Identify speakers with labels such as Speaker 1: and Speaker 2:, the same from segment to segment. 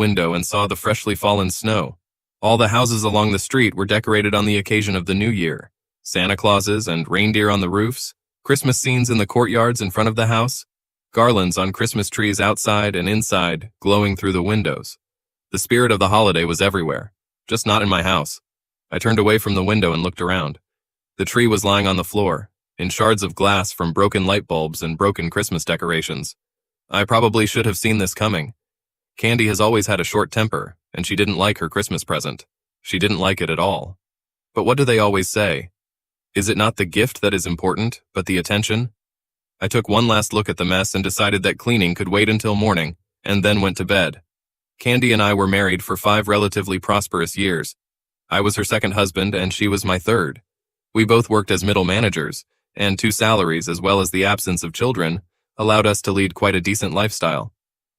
Speaker 1: window and saw the freshly fallen snow. All the houses along the street were decorated on the occasion of the new year. Santa Clauses and reindeer on the roofs, Christmas scenes in the courtyards in front of the house, garlands on Christmas trees outside and inside, glowing through the windows. The spirit of the holiday was everywhere, just not in my house. I turned away from the window and looked around. The tree was lying on the floor, in shards of glass from broken light bulbs and broken Christmas decorations. I probably should have seen this coming. Candy has always had a short temper, and she didn't like her Christmas present. She didn't like it at all. But what do they always say? Is it not the gift that is important, but the attention? I took one last look at the mess and decided that cleaning could wait until morning, and then went to bed. Candy and I were married for 5 relatively prosperous years. I was her second husband, and she was my third. We both worked as middle managers, and 2 salaries as well as the absence of children allowed us to lead quite a decent lifestyle.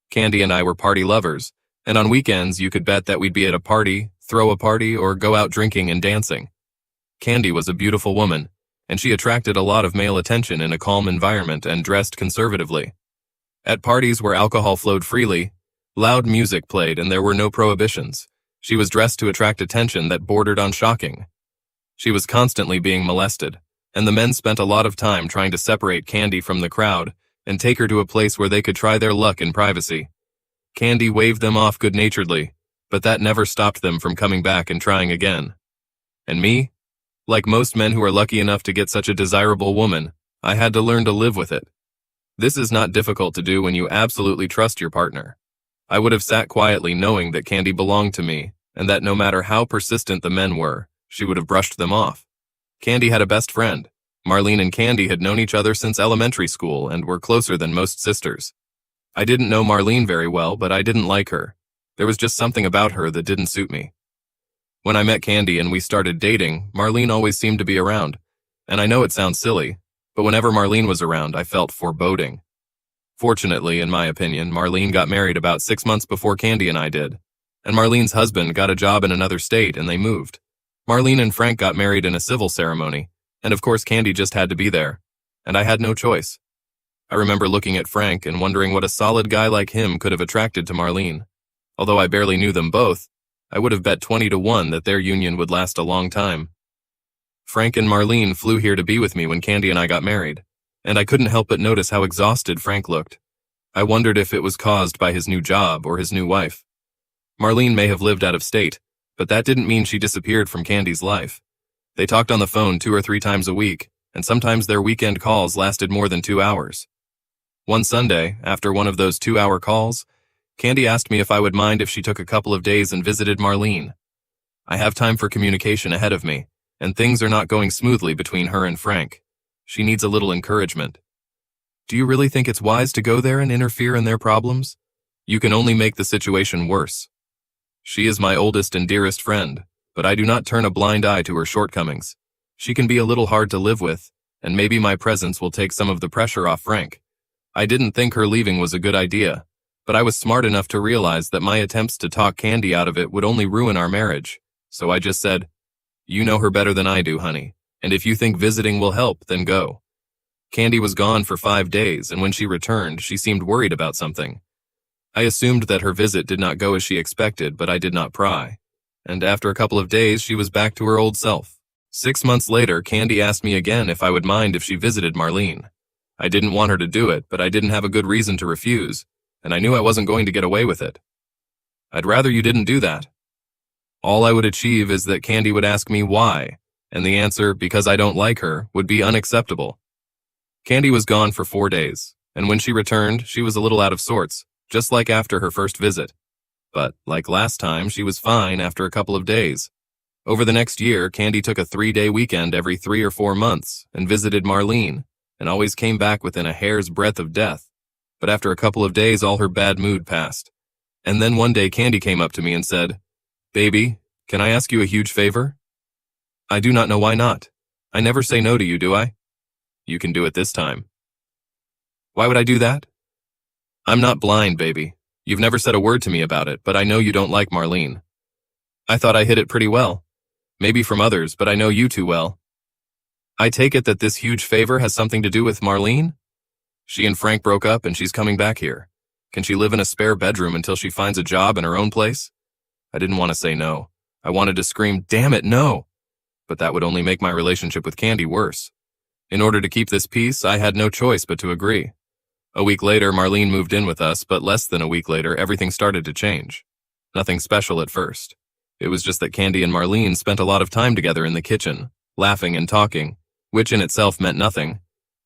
Speaker 1: Candy and I were party lovers, and on weekends you could bet that we'd be at a party, throw a party, or go out drinking and dancing. Candy was a beautiful woman, and she attracted a lot of male attention in a calm environment and dressed conservatively. At parties where alcohol flowed freely, loud music played and there were no prohibitions. She was dressed to attract attention that bordered on shocking. She was constantly being molested, and the men spent a lot of time trying to separate Candy from the crowd and take her to a place where they could try their luck in privacy. Candy waved them off good-naturedly, but that never stopped them from coming back and trying again. And me? Like most men who are lucky enough to get such a desirable woman, I had to learn to live with it. This is not difficult to do when you absolutely trust your partner. I would have sat quietly knowing that Candy belonged to me, and that no matter how persistent the men were, she would have brushed them off. Candy had a best friend. Marlene and Candy had known each other since elementary school and were closer than most sisters. I didn't know Marlene very well, but I didn't like her. There was just something about her that didn't suit me. When I met Candy and we started dating, Marlene always seemed to be around. And I know it sounds silly, but whenever Marlene was around, I felt foreboding. Fortunately, in my opinion, Marlene got married about 6 months before Candy and I did. And Marlene's husband got a job in another state and they moved. Marlene and Frank got married in a civil ceremony, and of course Candy just had to be there. And I had no choice. I remember looking at Frank and wondering what a solid guy like him could have attracted to Marlene. Although I barely knew them both, I would have bet 20 to 1 that their union would last a long time. Frank and Marlene flew here to be with me when Candy and I got married, and I couldn't help but notice how exhausted Frank looked. I wondered if it was caused by his new job or his new wife. Marlene may have lived out of state, but that didn't mean she disappeared from Candy's life. They talked on the phone 2 or 3 times a week, and sometimes their weekend calls lasted more than 2 hours. One Sunday, after one of those 2-hour calls, Candy asked me if I would mind if she took a couple of days and visited Marlene. I have time for communication ahead of me, and things are not going smoothly between her and Frank. She needs a little encouragement. Do you really think it's wise to go there and interfere in their problems? You can only make the situation worse. She is my oldest and dearest friend, but I do not turn a blind eye to her shortcomings. She can be a little hard to live with, and maybe my presence will take some of the pressure off Frank. I didn't think her leaving was a good idea, but I was smart enough to realize that my attempts to talk Candy out of it would only ruin our marriage, so I just said, "You know her better than I do, honey, and if you think visiting will help, then go." Candy was gone for 5 days, and when she returned, she seemed worried about something. I assumed that her visit did not go as she expected, but I did not pry. And after a couple of days, she was back to her old self. 6 months later, Candy asked me again if I would mind if she visited Marlene. I didn't want her to do it, but I didn't have a good reason to refuse, and I knew I wasn't going to get away with it. "I'd rather you didn't do that." All I would achieve is that Candy would ask me why, and the answer, because I don't like her, would be unacceptable. Candy was gone for 4 days, and when she returned, she was a little out of sorts, just like after her first visit. But, like last time, she was fine after a couple of days. Over the next year, Candy took a 3-day weekend every 3 or 4 months and visited Marlene, and always came back within a hair's breadth of death. But after a couple of days, all her bad mood passed. And then one day, Candy came up to me and said, "Baby, can I ask you a huge favor?" "I do not know why not. I never say no to you, do I?" "You can do it this time." "Why would I do that?" "I'm not blind, baby. You've never said a word to me about it, but I know you don't like Marlene." "I thought I hid it pretty well. Maybe from others, but I know you too well." "I take it that this huge favor has something to do with Marlene?" "She and Frank broke up and she's coming back here. Can she live in a spare bedroom until she finds a job in her own place? I didn't want to say no. I wanted to scream, "Damn it, no!" But that would only make my relationship with Candy worse. In order to keep this peace, I had no choice but to agree. A week later, Marlene moved in with us, but less than a week later, everything started to change. Nothing special at first. It was just that Candy and Marlene spent a lot of time together in the kitchen, laughing and talking, which in itself meant nothing,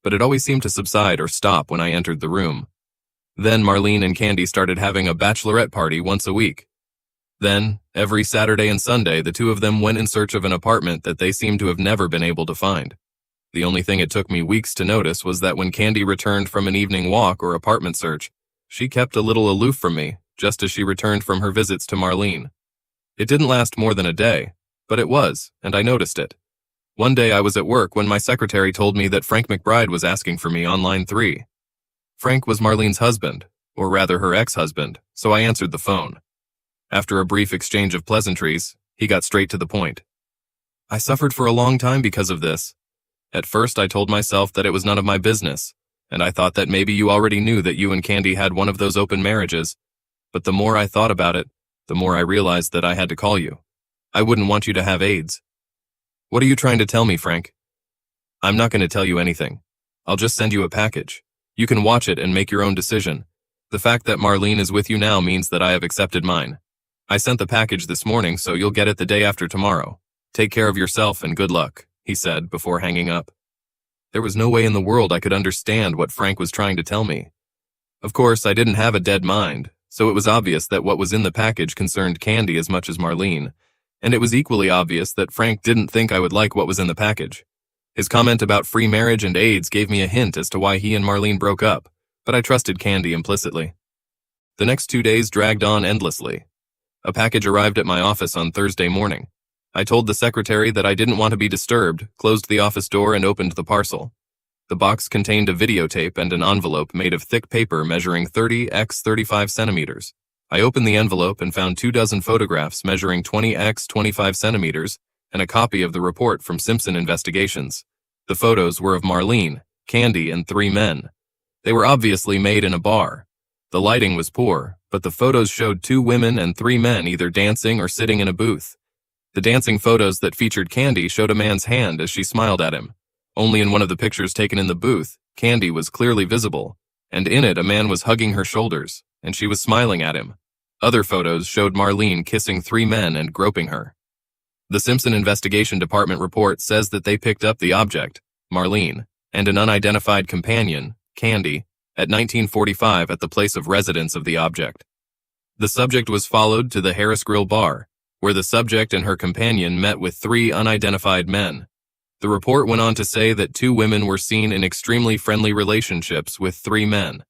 Speaker 1: but it always seemed to subside or stop when I entered the room. Then Marlene and Candy started having a bachelorette party once a week. Then, every Saturday and Sunday, the two of them went in search of an apartment that they seemed to have never been able to find. The only thing it took me weeks to notice was that when Candy returned from an evening walk or apartment search, she kept a little aloof from me, just as she returned from her visits to Marlene. It didn't last more than a day, but it was, and I noticed it. One day I was at work when my secretary told me that Frank McBride was asking for me on line 3. Frank was Marlene's husband, or rather her ex-husband, so I answered the phone. After a brief exchange of pleasantries, he got straight to the point. I suffered for a long time because of this. At first I told myself that it was none of my business, and I thought that maybe you already knew that you and Candy had one of those open marriages, but the more I thought about it, the more I realized that I had to call you. I wouldn't want you to have AIDS. What are you trying to tell me, Frank? I'm not going to tell you anything. I'll just send you a package. You can watch it and make your own decision. The fact that Marlene is with you now means that I have accepted mine. I sent the package this morning, so you'll get it the day after tomorrow. Take care of yourself and good luck, he said before hanging up. There was no way in the world I could understand what Frank was trying to tell me. Of course, I didn't have a dead mind, so it was obvious that what was in the package concerned Candy as much as Marlene, and it was equally obvious that Frank didn't think I would like what was in the package. His comment about free marriage and AIDS gave me a hint as to why he and Marlene broke up, but I trusted Candy implicitly. The next 2 days dragged on endlessly. A package arrived at my office on Thursday morning. I told the secretary that I didn't want to be disturbed, closed the office door, and opened the parcel. The box contained a videotape and an envelope made of thick paper measuring 30 x 35 centimeters. I opened the envelope and found 24 photographs measuring 20 x 25 centimeters and a copy of the report from Simpson Investigations. The photos were of Marlene, Candy, and 3 men. They were obviously made in a bar. The lighting was poor, but the photos showed 2 women and 3 men either dancing or sitting in a booth. The dancing photos that featured Candy showed a man's hand as she smiled at him. Only in one of the pictures taken in the booth, Candy was clearly visible, and in it a man was hugging her shoulders, and she was smiling at him. Other photos showed Marlene kissing 3 men and groping her. The Simpson Investigation Department report says that they picked up the object, Marlene, and an unidentified companion, Candy, at 1945 at the place of residence of the object. The subject was followed to the Harris Grill bar, where the subject and her companion met with 3 unidentified men. The report went on to say that 2 women were seen in extremely friendly relationships with 3 men.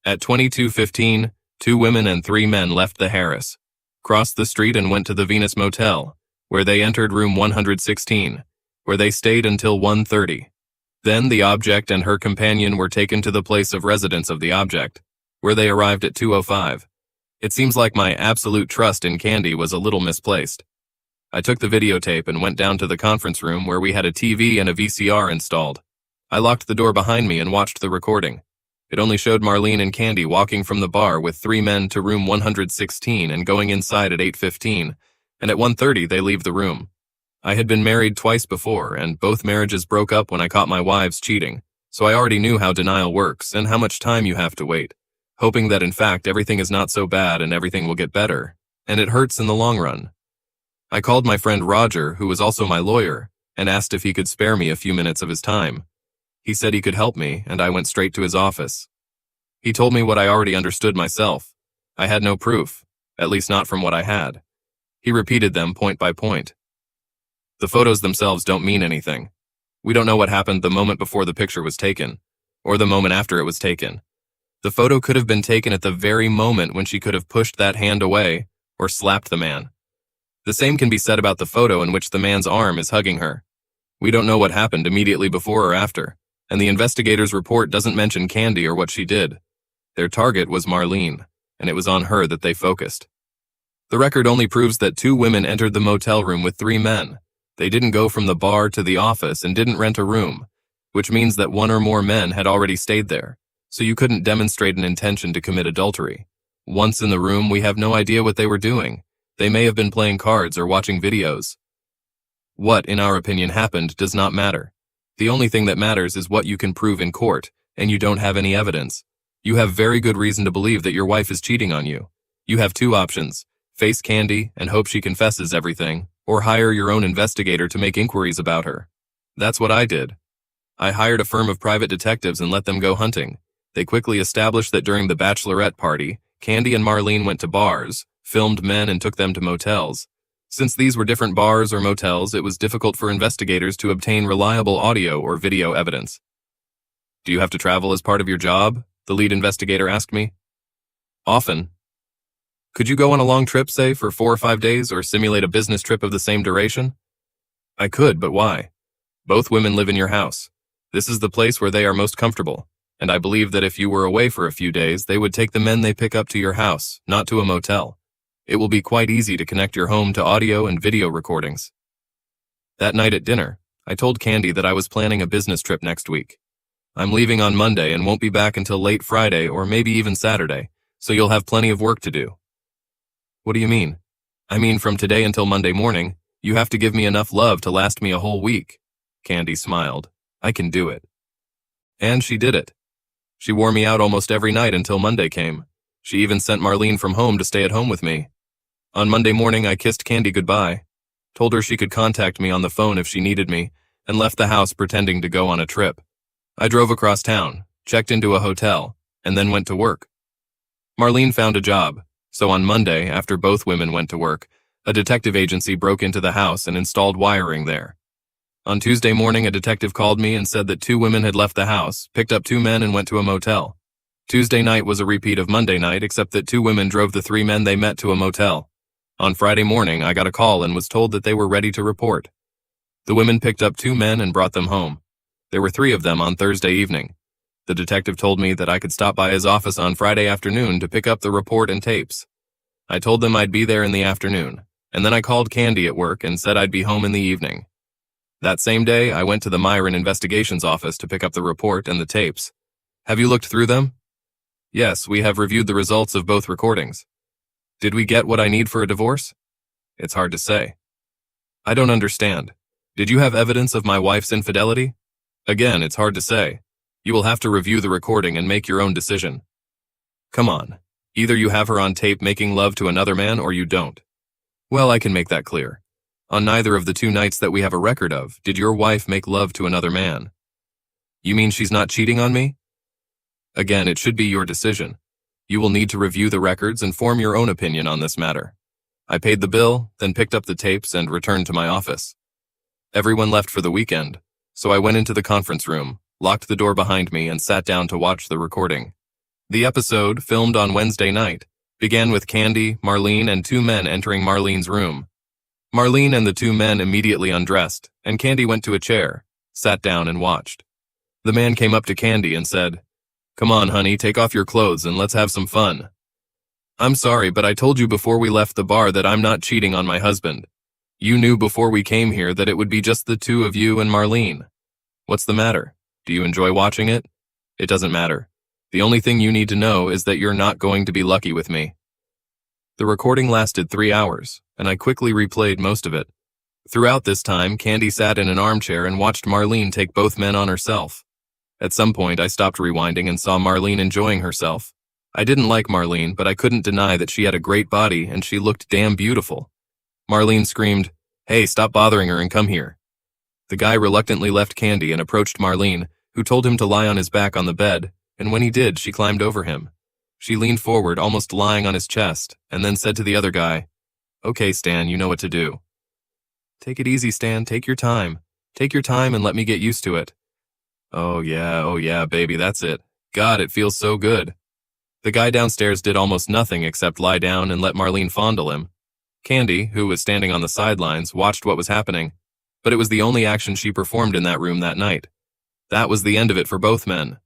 Speaker 1: At 22:15, 2 women and 3 men left the Harris, crossed the street and went to the Venus Motel, where they entered room 116, where they stayed until 1:30. Then the object and her companion were taken to the place of residence of the object, where they arrived at 2:05. It seems like my absolute trust in Candy was a little misplaced. I took the videotape and went down to the conference room where we had a TV and a VCR installed. I locked the door behind me and watched the recording. It only showed Marlene and Candy walking from the bar with 3 men to room 116 and going inside at 8:15, and at 1:30 they leave the room. I had been married twice before, and both marriages broke up when I caught my wives cheating, so I already knew how denial works and how much time you have to wait, hoping that in fact everything is not so bad and everything will get better, and it hurts in the long run. I called my friend Roger, who was also my lawyer, and asked if he could spare me a few minutes of his time. He said he could help me, and I went straight to his office. He told me what I already understood myself. I had no proof, at least not from what I had. He repeated them point by point. The photos themselves don't mean anything. We don't know what happened the moment before the picture was taken, or the moment after it was taken. The photo could have been taken at the very moment when she could have pushed that hand away or slapped the man. The same can be said about the photo in which the man's arm is hugging her. We don't know what happened immediately before or after, and the investigator's report doesn't mention Candy or what she did. Their target was Marlene, and it was on her that they focused. The record only proves that 2 women entered the motel room with 3 men. They didn't go from the bar to the office and didn't rent a room, which means that 1 or more men had already stayed there, so you couldn't demonstrate an intention to commit adultery. Once in the room, we have no idea what they were doing. They may have been playing cards or watching videos. What, in our opinion, happened does not matter. The only thing that matters is what you can prove in court, and you don't have any evidence. You have very good reason to believe that your wife is cheating on you. You have two options: face Candy and hope she confesses everything, or hire your own investigator to make inquiries about her. That's what I did. I hired a firm of private detectives and let them go hunting. They quickly established that during the bachelorette party, Candy and Marlene went to bars, filmed men and took them to motels. Since these were different bars or motels, it was difficult for investigators to obtain reliable audio or video evidence. Do you have to travel as part of your job? The lead investigator asked me. Often. Could you go on a long trip, say, for 4 or 5 days, or simulate a business trip of the same duration? I could, but why? Both women live in your house. This is the place where they are most comfortable, and I believe that if you were away for a few days, they would take the men they pick up to your house, not to a motel. It will be quite easy to connect your home to audio and video recordings. That night at dinner, I told Candy that I was planning a business trip next week. I'm leaving on Monday and won't be back until late Friday or maybe even Saturday, so you'll have plenty of work to do. What do you mean? I mean, from today until Monday morning, you have to give me enough love to last me a whole week. Candy smiled. I can do it. And she did it. She wore me out almost every night until Monday came. She even sent Marlene from home to stay at home with me. On Monday morning, I kissed Candy goodbye, told her she could contact me on the phone if she needed me, and left the house pretending to go on a trip. I drove across town, checked into a hotel, and then went to work. Marlene found a job, so on Monday, after both women went to work, a detective agency broke into the house and installed wiring there. On Tuesday morning, a detective called me and said that 2 women had left the house, picked up 2 men and went to a motel. Tuesday night was a repeat of Monday night, except that 2 women drove the 3 men they met to a motel. On Friday morning, I got a call and was told that they were ready to report. The women picked up 2 men and brought them home. There were 3 of them on Thursday evening. The detective told me that I could stop by his office on Friday afternoon to pick up the report and tapes. I told them I'd be there in the afternoon, and then I called Candy at work and said I'd be home in the evening. That same day, I went to the Myron Investigations office to pick up the report and the tapes. Have you looked through them? Yes, we have reviewed the results of both recordings. Did we get what I need for a divorce? It's hard to say. I don't understand. Did you have evidence of my wife's infidelity? Again, it's hard to say. You will have to review the recording and make your own decision. Come on. Either you have her on tape making love to another man or you don't. Well, I can make that clear. On neither of the 2 nights that we have a record of, did your wife make love to another man. You mean she's not cheating on me? Again, it should be your decision. You will need to review the records and form your own opinion on this matter. I paid the bill, then picked up the tapes and returned to my office. Everyone left for the weekend, so I went into the conference room, locked the door behind me, and sat down to watch the recording. The episode, filmed on Wednesday night, began with Candy, Marlene, and 2 men entering Marlene's room. Marlene and the 2 men immediately undressed, and Candy went to a chair, sat down and watched. The man came up to Candy and said, "Come on, honey, take off your clothes and let's have some fun." "I'm sorry, but I told you before we left the bar that I'm not cheating on my husband. You knew before we came here that it would be just the 2 of you and Marlene. What's the matter? Do you enjoy watching it? It doesn't matter. The only thing you need to know is that you're not going to be lucky with me." The recording lasted 3 hours, and I quickly replayed most of it. Throughout this time, Candy sat in an armchair and watched Marlene take both men on herself. At some point, I stopped rewinding and saw Marlene enjoying herself. I didn't like Marlene, but I couldn't deny that she had a great body and she looked damn beautiful. Marlene screamed, "Hey, stop bothering her and come here." The guy reluctantly left Candy and approached Marlene, who told him to lie on his back on the bed, and when he did, she climbed over him. She leaned forward, almost lying on his chest, and then said to the other guy, "Okay, Stan, you know what to do." "Take it easy, Stan, take your time. Take your time and let me get used to it." Oh yeah, baby, that's it. God, it feels so good." The guy downstairs did almost nothing except lie down and let Marlene fondle him. Candy, who was standing on the sidelines, watched what was happening, but it was the only action she performed in that room that night. That was the end of it for both men.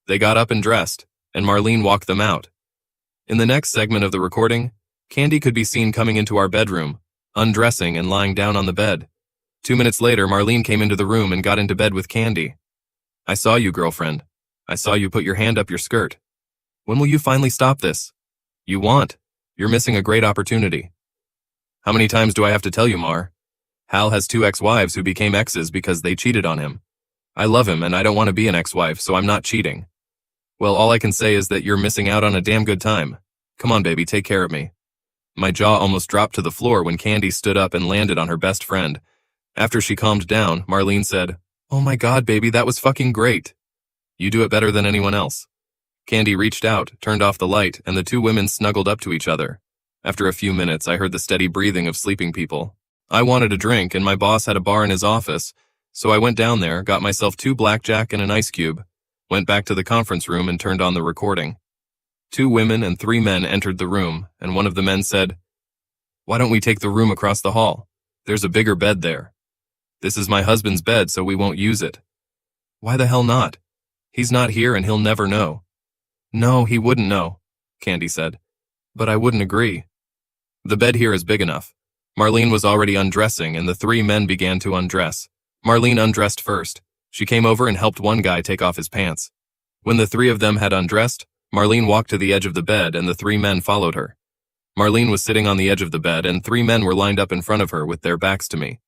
Speaker 1: They got up and dressed, and Marlene walked them out. In the next segment of the recording, Candy could be seen coming into our bedroom, undressing and lying down on the bed. 2 minutes later, Marlene came into the room and got into bed with Candy. "I saw you, girlfriend. I saw you put your hand up your skirt. When will you finally stop this? You want? You're missing a great opportunity. How many times do I have to tell you, Mar? Hal has 2 ex-wives who became exes because they cheated on him. I love him and I don't want to be an ex-wife, so I'm not cheating. Well, all I can say is that you're missing out on a damn good time. Come on, baby, take care of me. My jaw almost dropped to the floor when Candy stood up and landed on her best friend. After she calmed down, Marlene said, "Oh my God, baby, that was fucking great. You do it better than anyone else." Candy reached out, turned off the light, and the 2 women snuggled up to each other. After a few minutes, I heard the steady breathing of sleeping people. I wanted a drink, and my boss had a bar in his office, so I went down there, got myself 2 blackjack and an ice cube, went back to the conference room and turned on the recording. 2 women and 3 men entered the room, and one of the men said, "Why don't we take the room across the hall? There's a bigger bed there." "This is my husband's bed, so we won't use it." "Why the hell not? He's not here and he'll never know." "No, he wouldn't know," Candy said. "But I wouldn't agree. The bed here is big enough." Marlene was already undressing, and the 3 men began to undress. Marlene undressed first. She came over and helped one guy take off his pants. When the 3 of them had undressed, Marlene walked to the edge of the bed and the 3 men followed her. Marlene was sitting on the edge of the bed and 3 men were lined up in front of her with their backs to me.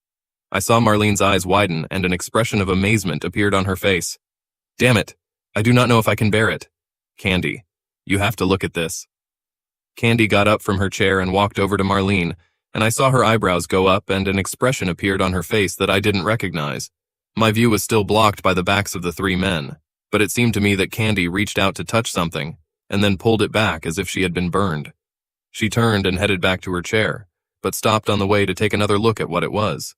Speaker 1: I saw Marlene's eyes widen and an expression of amazement appeared on her face. "Damn it, I do not know if I can bear it. Candy, you have to look at this." Candy got up from her chair and walked over to Marlene, and I saw her eyebrows go up and an expression appeared on her face that I didn't recognize. My view was still blocked by the backs of the 3 men, but it seemed to me that Candy reached out to touch something and then pulled it back as if she had been burned. She turned and headed back to her chair, but stopped on the way to take another look at what it was.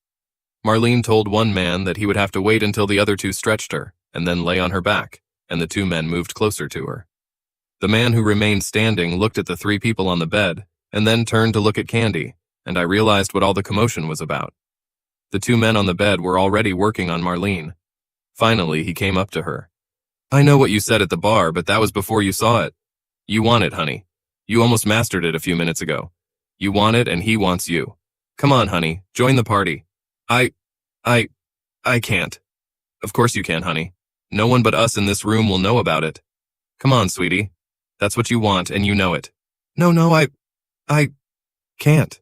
Speaker 1: Marlene told one man that he would have to wait until the other 2 stretched her and then lay on her back, and the 2 men moved closer to her. The man who remained standing looked at the 3 people on the bed and then turned to look at Candy, and I realized what all the commotion was about. The 2 men on the bed were already working on Marlene. Finally, he came up to her. "I know what you said at the bar, but that was before you saw it. You want it, honey. You almost mastered it a few minutes ago. You want it and he wants you. Come on, honey, join the party." I can't." "Of course you can, honey. No one but us in this room will know about it. Come on, sweetie. That's what you want and you know it." No, I can't."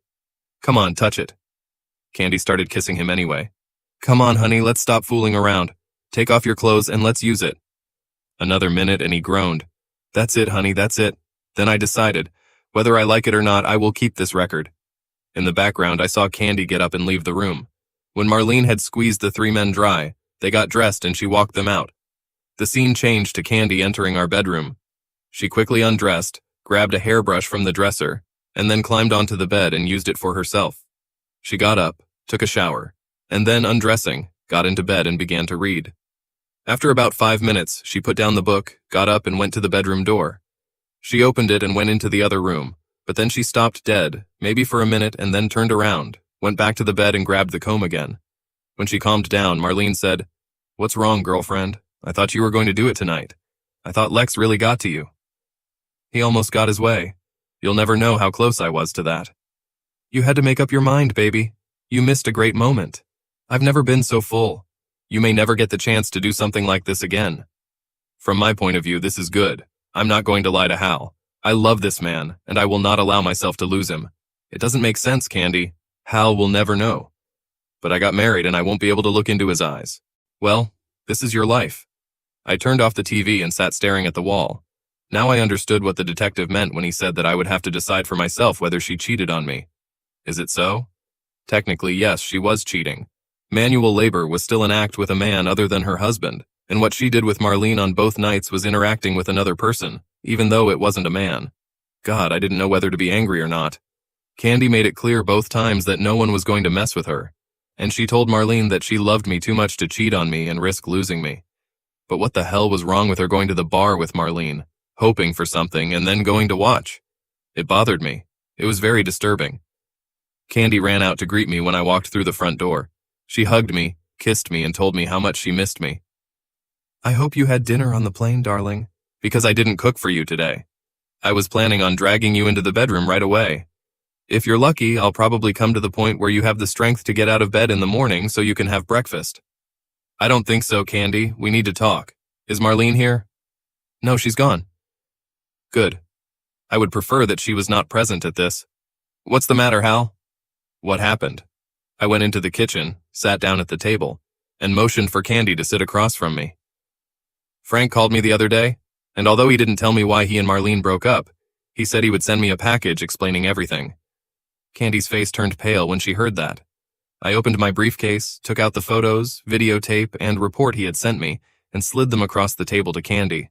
Speaker 1: "Come on, touch it." Candy started kissing him anyway. "Come on, honey, let's stop fooling around. Take off your clothes and let's use it." Another minute and he groaned. "That's it, honey, that's it." Then I decided, whether I like it or not, I will keep this record. In the background, I saw Candy get up and leave the room. When Marlene had squeezed the 3 men dry, they got dressed and she walked them out. The scene changed to Candy entering our bedroom. She quickly undressed, grabbed a hairbrush from the dresser, and then climbed onto the bed and used it for herself. She got up, took a shower, and then, undressing, got into bed and began to read. After about 5 minutes, she put down the book, got up and went to the bedroom door. She opened it and went into the other room, but then she stopped dead, maybe for a minute, and then turned around, went back to the bed and grabbed the comb again. When she calmed down, Marlene said, "What's wrong, girlfriend? I thought you were going to do it tonight. I thought Lex really got to you." "He almost got his way. You'll never know how close I was to that." "You had to make up your mind, baby. You missed a great moment. I've never been so full. You may never get the chance to do something like this again." From my point of view, this is good. I'm not going to lie to Hal. I love this man, and I will not allow myself to lose him. It doesn't make sense, Candy. Hal will never know. But I got married and I won't be able to look into his eyes. Well, this is your life. I turned off the TV and sat staring at the wall. Now I understood what the detective meant when he said that I would have to decide for myself whether she cheated on me. Is it so? Technically, yes, she was cheating. Manual labor was still an act with a man other than her husband, and what she did with Marlene on both nights was interacting with another person, even though it wasn't a man. God, I didn't know whether to be angry or not. Candy made it clear both times that no one was going to mess with her, and she told Marlene that she loved me too much to cheat on me and risk losing me. But what the hell was wrong with her going to the bar with Marlene, hoping for something, and then going to watch? It bothered me. It was very disturbing. Candy ran out to greet me when I walked through the front door. She hugged me, kissed me, and told me how much she missed me. I hope you had dinner on the plane, darling, because I didn't cook for you today. I was planning on dragging you into the bedroom right away. If you're lucky, I'll probably come to the point where you have the strength to get out of bed in the morning so you can have breakfast. I don't think so, Candy. We need to talk. Is Marlene here? No, she's gone. Good. I would prefer that she was not present at this. What's the matter, Hal? What happened? I went into the kitchen, sat down at the table, and motioned for Candy to sit across from me. Frank called me the other day, and although he didn't tell me why he and Marlene broke up, he said he would send me a package explaining everything. Candy's face turned pale when she heard that. I opened my briefcase, took out the photos, videotape, and report he had sent me, and slid them across the table to Candy.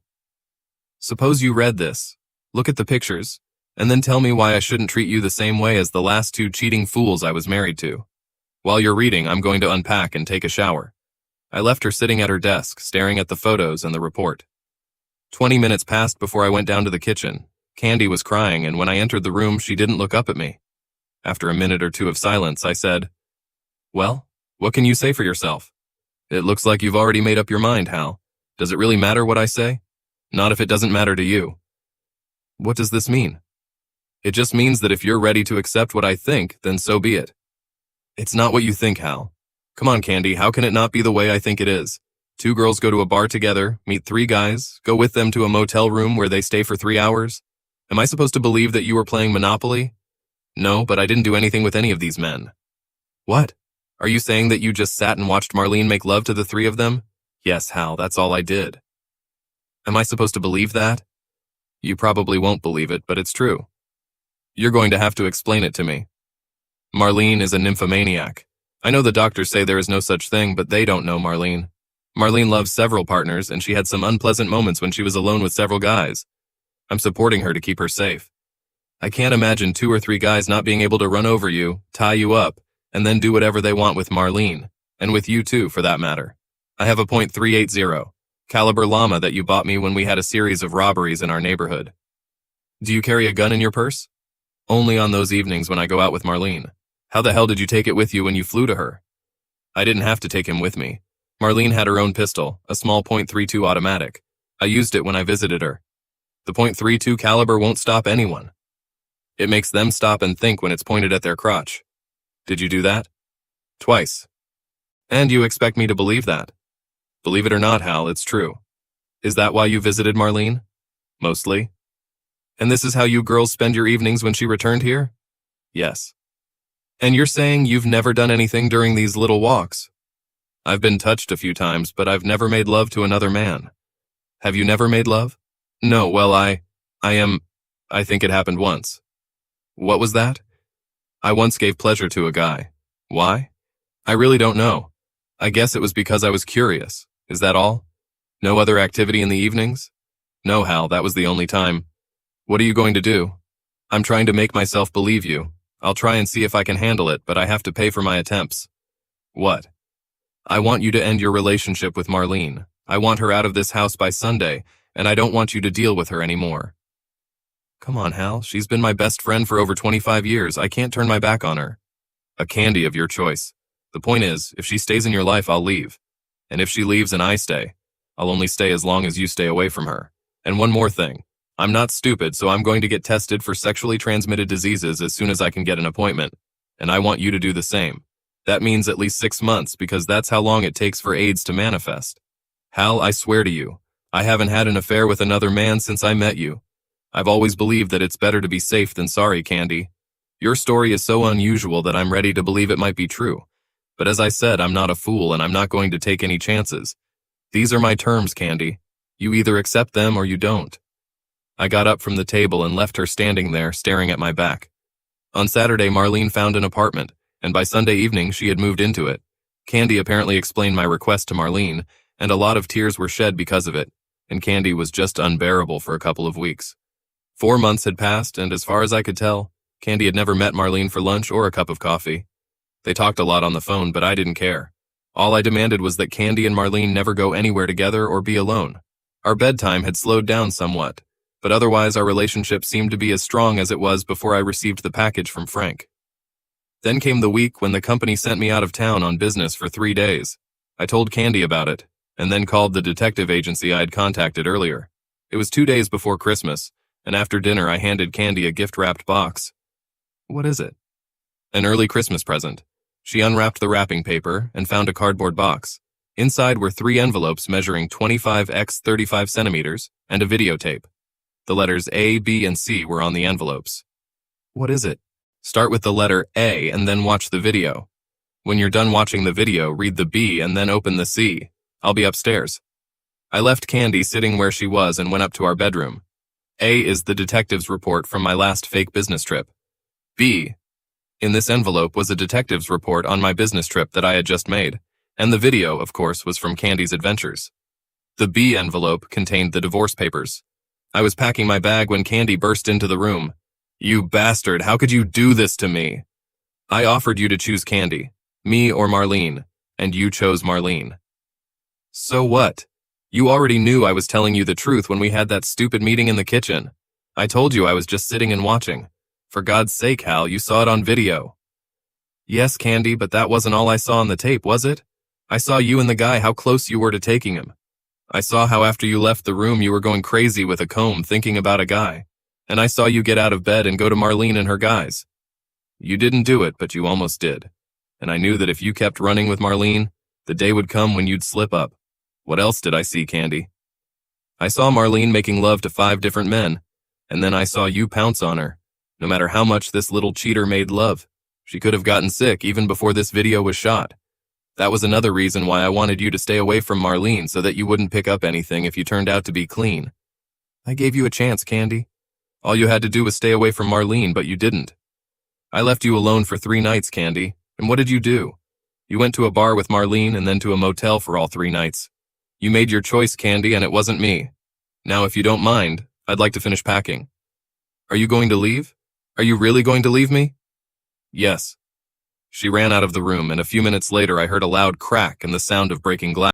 Speaker 1: Suppose you read this, look at the pictures, and then tell me why I shouldn't treat you the same way as the last two cheating fools I was married to. While you're reading, I'm going to unpack and take a shower. I left her sitting at her desk, staring at the photos and the report. 20 minutes passed before I went down to the kitchen. Candy was crying, and when I entered the room, she didn't look up at me. After a minute or two of silence, I said, "Well, what can you say for yourself? It looks like you've already made up your mind, Hal. Does it really matter what I say? Not if it doesn't matter to you." What does this mean? It just means that if you're ready to accept what I think, then so be it. It's not what you think, Hal. Come on, Candy, how can it not be the way I think it is? Two girls go to a bar together, meet three guys, go with them to a motel room where they stay for 3 hours. Am I supposed to believe that you were playing Monopoly? No, but I didn't do anything with any of these men. What? Are you saying that you just sat and watched Marlene make love to the three of them? Yes, Hal, that's all I did. Am I supposed to believe that? You probably won't believe it, but it's true. You're going to have to explain it to me. Marlene is a nymphomaniac. I know the doctors say there is no such thing, but they don't know Marlene. Marlene loves several partners, and she had some unpleasant moments when she was alone with several guys. I'm supporting her to keep her safe. I can't imagine 2 or 3 guys not being able to run over you, tie you up, and then do whatever they want with Marlene, and with you too, for that matter. I have a .380 caliber llama that you bought me when we had a series of robberies in our neighborhood. Do you carry a gun in your purse? Only on those evenings when I go out with Marlene. How the hell did you take it with you when you flew to her? I didn't have to take him with me. Marlene had her own pistol, a small .32 automatic. I used it when I visited her. The .32 caliber won't stop anyone. It makes them stop and think when it's pointed at their crotch. Did you do that? Twice. And you expect me to believe that? Believe it or not, Hal, it's true. Is that why you visited Marlene? Mostly. And this is how you girls spend your evenings when she returned here? Yes. And you're saying you've never done anything during these little walks? I've been touched a few times, but I've never made love to another man. Have you never made love? No, well, I think it happened once. What was that? I once gave pleasure to a guy. Why? I really don't know. I guess it was because I was curious. Is that all? No other activity in the evenings? No, Hal, that was the only time. What are you going to do? I'm trying to make myself believe you. I'll try and see if I can handle it, but I have to pay for my attempts. What? I want you to end your relationship with Marlene. I want her out of this house by Sunday, and I don't want you to deal with her anymore. Come on, Hal. She's been my best friend for over 25 years. I can't turn my back on her. A Candy of your choice. The point is, if she stays in your life, I'll leave. And if she leaves and I stay, I'll only stay as long as you stay away from her. And one more thing. I'm not stupid, so I'm going to get tested for sexually transmitted diseases as soon as I can get an appointment. And I want you to do the same. That means at least 6 months, because that's how long it takes for AIDS to manifest. Hal, I swear to you, I haven't had an affair with another man since I met you. I've always believed that it's better to be safe than sorry, Candy. Your story is so unusual that I'm ready to believe it might be true. But as I said, I'm not a fool, and I'm not going to take any chances. These are my terms, Candy. You either accept them or you don't. I got up from the table and left her standing there, staring at my back. On Saturday, Marlene found an apartment, and by Sunday evening she had moved into it. Candy apparently explained my request to Marlene, and a lot of tears were shed because of it, and Candy was just unbearable for a couple of weeks. 4 months had passed, and as far as I could tell, Candy had never met Marlene for lunch or a cup of coffee. They talked a lot on the phone, but I didn't care. All I demanded was that Candy and Marlene never go anywhere together or be alone. Our bedtime had slowed down somewhat, but otherwise our relationship seemed to be as strong as it was before I received the package from Frank. Then came the week when the company sent me out of town on business for 3 days. I told Candy about it, and then called the detective agency I had contacted earlier. It was 2 days before Christmas, and after dinner I handed Candy a gift-wrapped box. What is it? An early Christmas present. She unwrapped the wrapping paper and found a cardboard box. Inside were 3 envelopes measuring 25 x 35 centimeters and a videotape. The letters A, B, and C were on the envelopes. What is it? Start with the letter A and then watch the video. When you're done watching the video, read the B and then open the C. I'll be upstairs. I left Candy sitting where she was and went up to our bedroom. A is the detective's report from my last fake business trip. B. In this envelope was a detective's report on my business trip that I had just made, and the video, of course, was from Candy's adventures. The B envelope contained the divorce papers. I was packing my bag when Candy burst into the room. You bastard, how could you do this to me? I offered you to choose Candy, me or Marlene, and you chose Marlene. So what? You already knew I was telling you the truth when we had that stupid meeting in the kitchen. I told you I was just sitting and watching. For God's sake, Hal, you saw it on video. Yes, Candy, but that wasn't all I saw on the tape, was it? I saw you and the guy, how close you were to taking him. I saw how after you left the room you were going crazy with a comb thinking about a guy. And I saw you get out of bed and go to Marlene and her guys. You didn't do it, but you almost did. And I knew that if you kept running with Marlene, the day would come when you'd slip up. What else did I see, Candy? I saw Marlene making love to 5 different men, and then I saw you pounce on her. No matter how much this little cheater made love, she could have gotten sick even before this video was shot. That was another reason why I wanted you to stay away from Marlene so that you wouldn't pick up anything if you turned out to be clean. I gave you a chance, Candy. All you had to do was stay away from Marlene, but you didn't. I left you alone for 3 nights, Candy, and what did you do? You went to a bar with Marlene and then to a motel for all 3 nights. You made your choice, Candy, and it wasn't me. Now, if you don't mind, I'd like to finish packing. Are you going to leave? Are you really going to leave me? Yes. She ran out of the room, and a few minutes later I heard a loud crack and the sound of breaking glass.